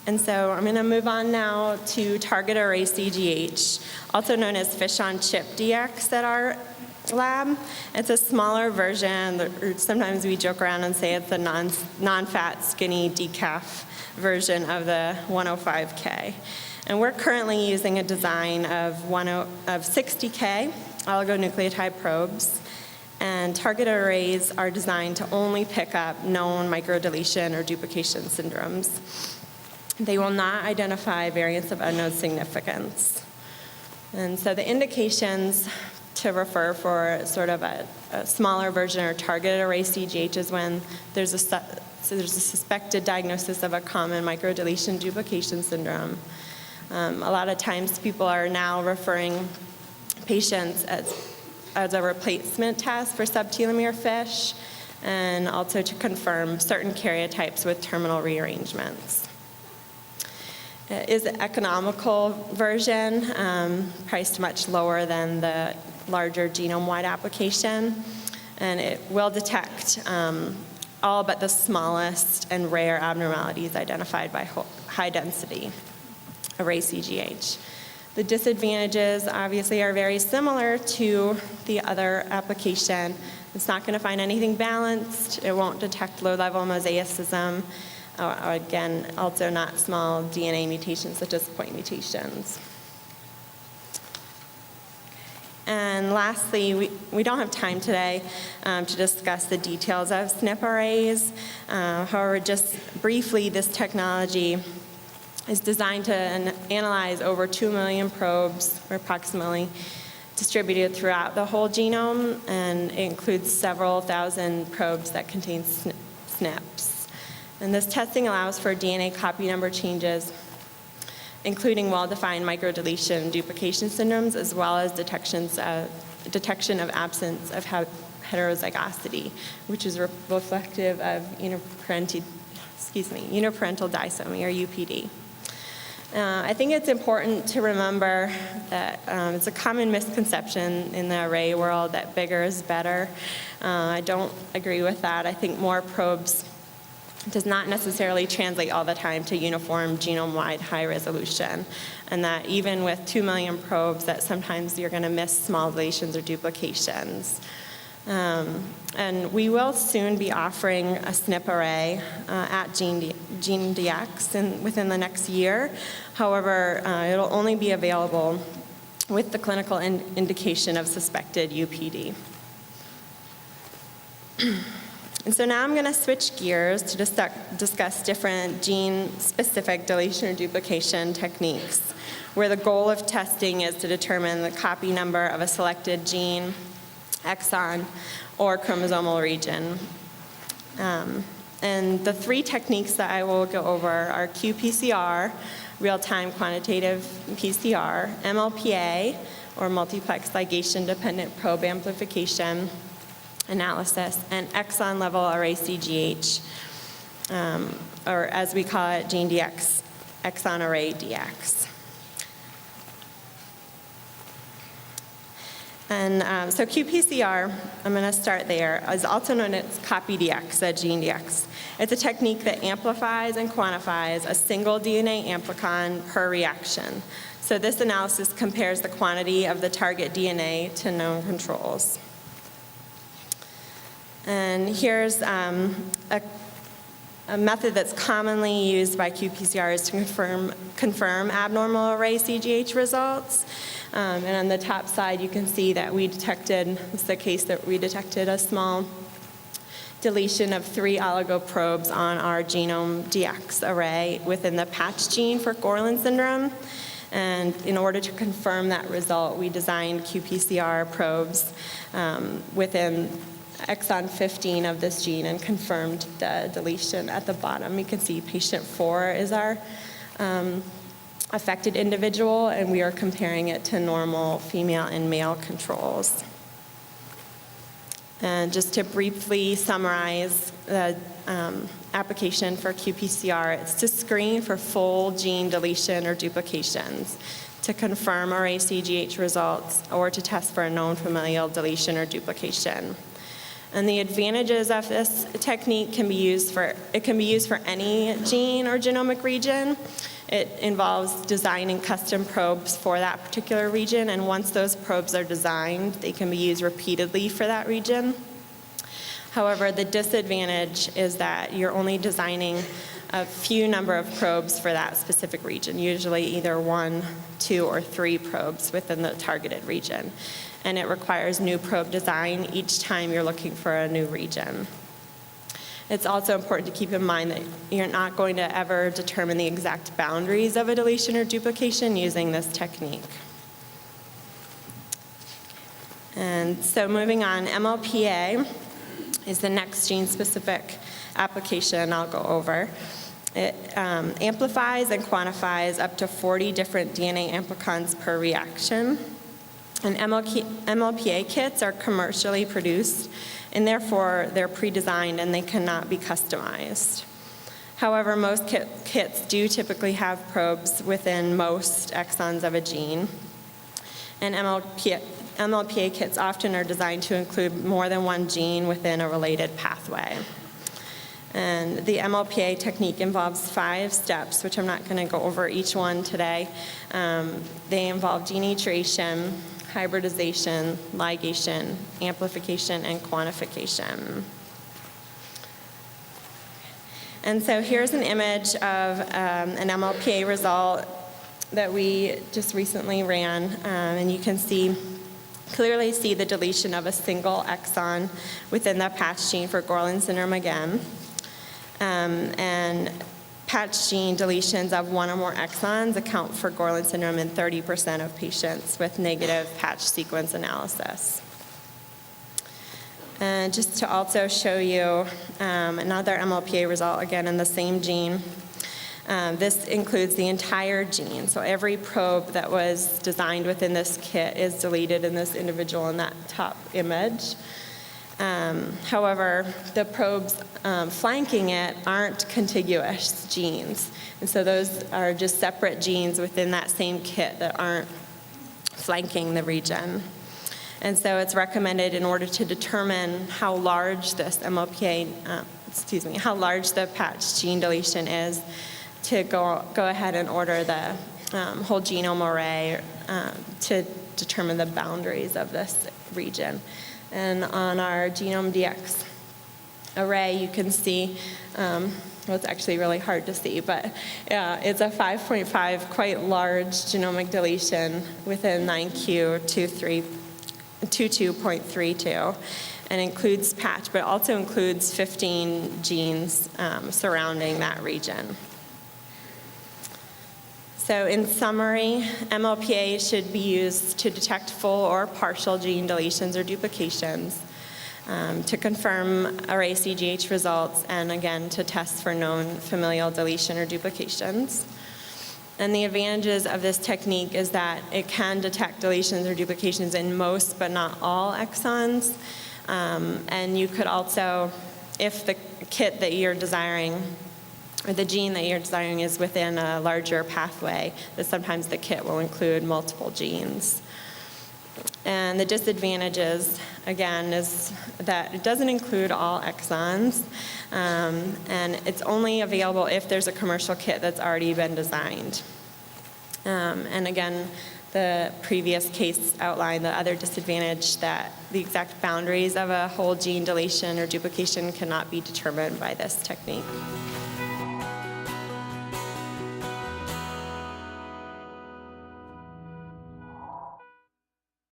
And so I'm going to move on now to target array CGH, also known as fish-on-chip DX at our lab. It's a smaller version, or sometimes we joke around and say it's a non-fat, skinny decaf version of the 105K. And we're currently using a design of 60K oligonucleotide probes. And target arrays are designed to only pick up known microdeletion or duplication syndromes. They will not identify variants of unknown significance. And so the indications to refer for sort of a smaller version or targeted array CGH is when there's a suspected diagnosis of a common microdeletion duplication syndrome. A lot of times people are now referring patients as a replacement test for subtelomere fish, and also to confirm certain karyotypes with terminal rearrangements. It is an economical version, priced much lower than the larger genome-wide application, and it will detect all but the smallest and rare abnormalities identified by high-density array CGH. The disadvantages obviously are very similar to the other application. It's not going to find anything balanced. It won't detect low-level mosaicism. Again, also not small DNA mutations such as point mutations. And lastly, we don't have time today to discuss the details of SNP arrays. However, just briefly, this technology is designed to analyze over 2 million probes, or approximately, distributed throughout the whole genome, and it includes several thousand probes that contain SNPs. And this testing allows for DNA copy number changes, including well-defined microdeletion and duplication syndromes, as well as detection of absence of heterozygosity, which is reflective of uniparental disomy, or UPD. I think it's important to remember that it's a common misconception in the array world that bigger is better. I don't agree with that. I think more probes does not necessarily translate all the time to uniform genome-wide high resolution, and that even with 2 million probes, that sometimes you're going to miss small deletions or duplications. And we will soon be offering a SNP array at GeneDx within the next year. However, it'll only be available with the clinical indication of suspected UPD. And so now I'm going to switch gears to discuss different gene-specific deletion or duplication techniques, where the goal of testing is to determine the copy number of a selected gene, exon, or chromosomal region. And the 3 techniques that I will go over are qPCR, real-time quantitative PCR, MLPA, or multiplex ligation-dependent probe amplification analysis, and exon-level array CGH, or as we call it, GeneDx, exon array DX. And so qPCR, I'm going to start there, is also known as CopyDX at GeneDx. It's a technique that amplifies and quantifies a single DNA amplicon per reaction. So this analysis compares the quantity of the target DNA to known controls. And here's a method that's commonly used by qPCR is to confirm abnormal array CGH results. And on the top side, you can see that it's the case that we detected a small deletion of 3 oligo probes on our genome DX array within the patch gene for Gorlin syndrome. And in order to confirm that result, we designed qPCR probes within exon 15 of this gene and confirmed the deletion at the bottom. You can see patient 4 is our affected individual, and we are comparing it to normal female and male controls. And just to briefly summarize the application for qPCR, it's to screen for full gene deletion or duplications, to confirm array CGH results, or to test for a known familial deletion or duplication. And the advantages of this technique can be used for any gene or genomic region. It involves designing custom probes for that particular region, and once those probes are designed, they can be used repeatedly for that region. However, the disadvantage is that you're only designing a few number of probes for that specific region, usually either 1, 2, or 3 probes within the targeted region. And it requires new probe design each time you're looking for a new region. It's also important to keep in mind that you're not going to ever determine the exact boundaries of a deletion or duplication using this technique. And so moving on, MLPA is the next gene-specific application I'll go over. It amplifies and quantifies up to 40 different DNA amplicons per reaction. And MLPA kits are commercially produced, and therefore they're pre-designed and they cannot be customized. However, most kits do typically have probes within most exons of a gene. And MLPA kits often are designed to include more than one gene within a related pathway. And the MLPA technique involves 5 steps, which I'm not going to go over each one today. They involve denaturation, hybridization, ligation, amplification, and quantification. And so here's an image of an MLPA result that we just recently ran, and you can clearly see the deletion of a single exon within the patch gene for Gorlin syndrome again. And patch gene deletions of 1 or more exons account for Gorlin syndrome in 30% of patients with negative patch sequence analysis. And just to also show you another MLPA result, again in the same gene. This includes the entire gene. So every probe that was designed within this kit is deleted in this individual in that top image. However, the probes flanking it aren't contiguous genes. And so those are just separate genes within that same kit that aren't flanking the region. And so it's recommended in order to determine how large this how large the patch gene deletion is, to go ahead and order the whole genome array to determine the boundaries of this region. And on our GeneDx array, you can see, well, it's actually really hard to see, but it's a 5.5, quite large genomic deletion within 9q22.32, and includes patch, but also includes 15 genes surrounding that region. So in summary, MLPA should be used to detect full or partial gene deletions or duplications, to confirm array CGH results, and again, to test for known familial deletion or duplications. And the advantages of this technique is that it can detect deletions or duplications in most but not all exons. And you could also, if the kit that you're desiring, or the gene that you're desiring is within a larger pathway, that sometimes the kit will include multiple genes. And the disadvantages, again, is that it doesn't include all exons, and it's only available if there's a commercial kit that's already been designed. And again, the previous case outlined the other disadvantage, that the exact boundaries of a whole gene deletion or duplication cannot be determined by this technique.